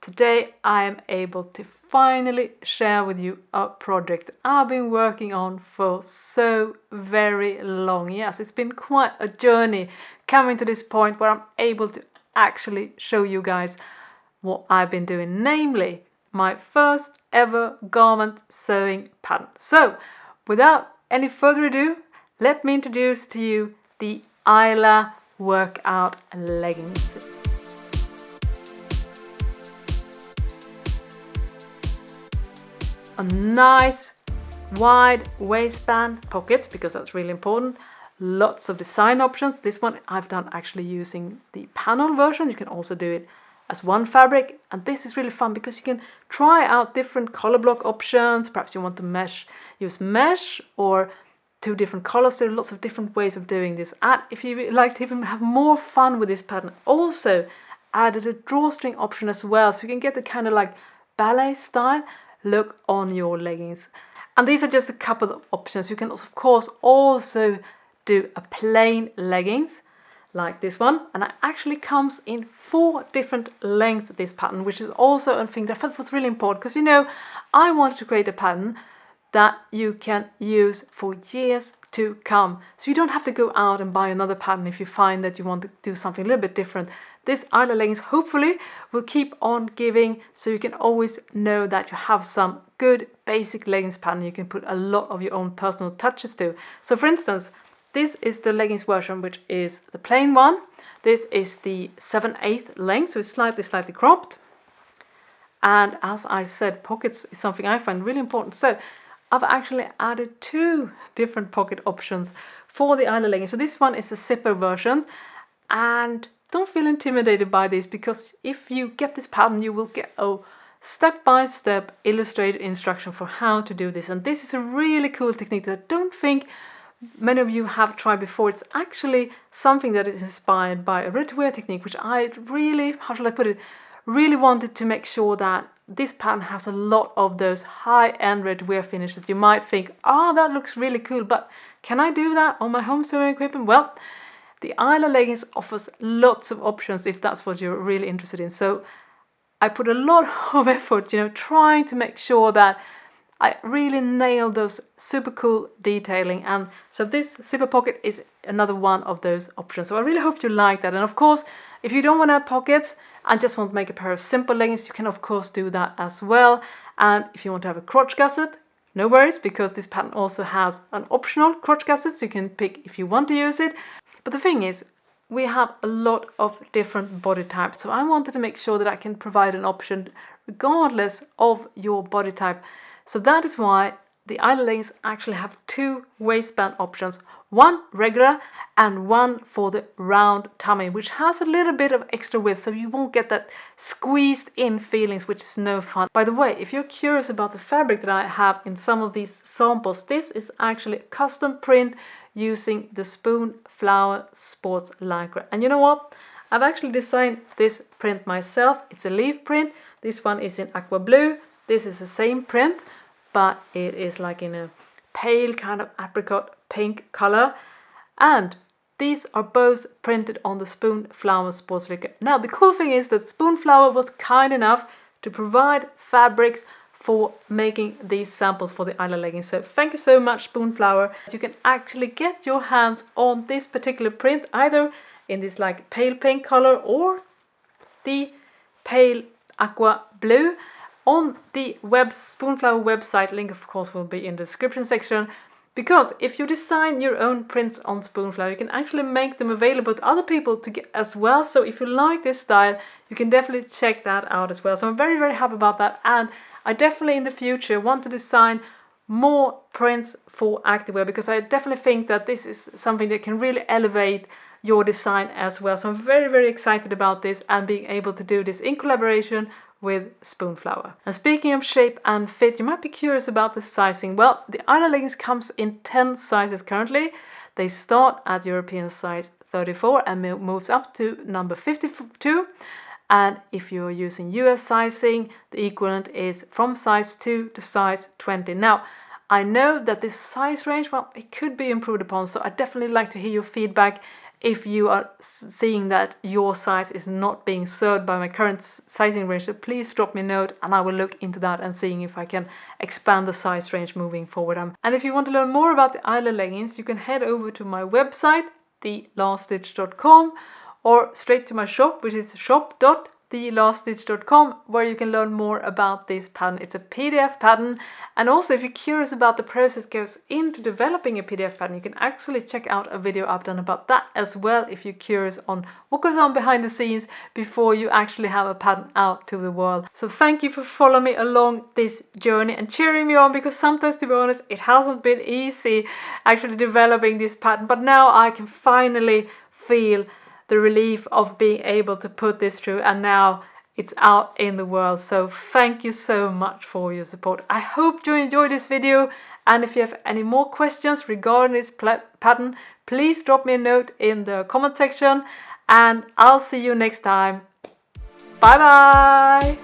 Today I am able to finally share with you a project I've been working on for so very long. Yes, it's been quite a journey coming to this point where I'm able to actually show you guys what I've been doing, namely my first ever garment sewing pattern. So without any further ado, let me introduce to you the Aila workout leggings. A nice wide waistband, pockets, because that's really important. Lots of design options. This one I've done actually using the panel version. You can also do it as one fabric, and this is really fun because you can try out different color block options. Perhaps you want to use mesh or two different colors. There are lots of different ways of doing this, and if you like to even have more fun with this pattern, also added a drawstring option as well, so you can get the kind of like ballet style look on your leggings. And these are just a couple of options. You can of course also do a plain leggings like this one, and it actually comes in 4 different lengths, this pattern, which is also a thing that I felt was really important, because I wanted to create a pattern that you can use for years to come, so you don't have to go out and buy another pattern if you find that you want to do something a little bit different. This Aila leggings hopefully will keep on giving, so you can always know that you have some good basic leggings pattern you can put a lot of your own personal touches to. So for instance, this is the leggings version, which is the plain one. This is the 7/8 length, so it's slightly cropped. And as I said, pockets is something I find really important. So I've actually added 2 different pocket options for the Aila leggings. So this one is the zipper version, and don't feel intimidated by this, because if you get this pattern, you will get a step-by-step illustrated instruction for how to do this. And this is a really cool technique that I don't think many of you have tried before. It's actually something that is inspired by a ready-to-wear technique, which I really, how shall I put it, really wanted to make sure that this pattern has a lot of those high-end ready-to-wear finishes. You might think, oh, that looks really cool, but can I do that on my home sewing equipment? Well, the Aila leggings offers lots of options if that's what you're really interested in. So I put a lot of effort, trying to make sure that I really nailed those super cool detailing. And so this zipper pocket is another one of those options. So I really hope you like that. And of course, if you don't want to have pockets and just want to make a pair of simple leggings, you can of course do that as well. And if you want to have a crotch gusset, no worries, because this pattern also has an optional crotch gusset, so you can pick if you want to use it. But the thing is, we have a lot of different body types, so I wanted to make sure that I can provide an option regardless of your body type. So that is why the Aila leggings actually have 2 waistband options, one regular and one for the round tummy, which has a little bit of extra width, so you won't get that squeezed in feelings, which is no fun. By the way, if you're curious about the fabric that I have in some of these samples, this is actually a custom print using the Spoonflower sports lycra. And you know what? I've actually designed this print myself. It's a leaf print. This one is in aqua blue. This is the same print, but it is like in a pale kind of apricot pink color. And these are both printed on the Spoonflower sports lycra. Now the cool thing is that Spoonflower was kind enough to provide fabrics for making these samples for the Aila leggings. So thank you so much, Spoonflower. You can actually get your hands on this particular print either in this like pale pink color or the pale aqua blue on the Spoonflower website. Link of course will be in the description section, because if you design your own prints on Spoonflower, you can actually make them available to other people to get as well. So if you like this style, you can definitely check that out as well. So I'm very, very happy about that, and I definitely in the future want to design more prints for activewear, because I definitely think that this is something that can really elevate your design as well. So I'm very, very excited about this and being able to do this in collaboration with Spoonflower. And speaking of shape and fit, you might be curious about the sizing. Well, the Aila leggings comes in 10 sizes currently. They start at European size 34 and moves up to number 52. And if you're using US sizing, the equivalent is from size 2 to size 20. Now, I know that this size range, well, it could be improved upon, so I'd definitely like to hear your feedback if you are seeing that your size is not being served by my current sizing range, so please drop me a note and I will look into that and seeing if I can expand the size range moving forward. And if you want to learn more about the Aila leggings, you can head over to my website, thelaststitch.com, or straight to my shop, which is shop.thelaststitch.com, where you can learn more about this pattern. It's a PDF pattern, and also if you're curious about the process goes into developing a PDF pattern, you can actually check out a video I've done about that as well, if you're curious on what goes on behind the scenes before you actually have a pattern out to the world. So thank you for following me along this journey and cheering me on, because sometimes, to be honest, it hasn't been easy actually developing this pattern, but now I can finally feel the relief of being able to put this through, and now it's out in the world. So thank you so much for your support. I hope you enjoyed this video, and if you have any more questions regarding this pattern, please drop me a note in the comment section, and I'll see you next time. Bye bye.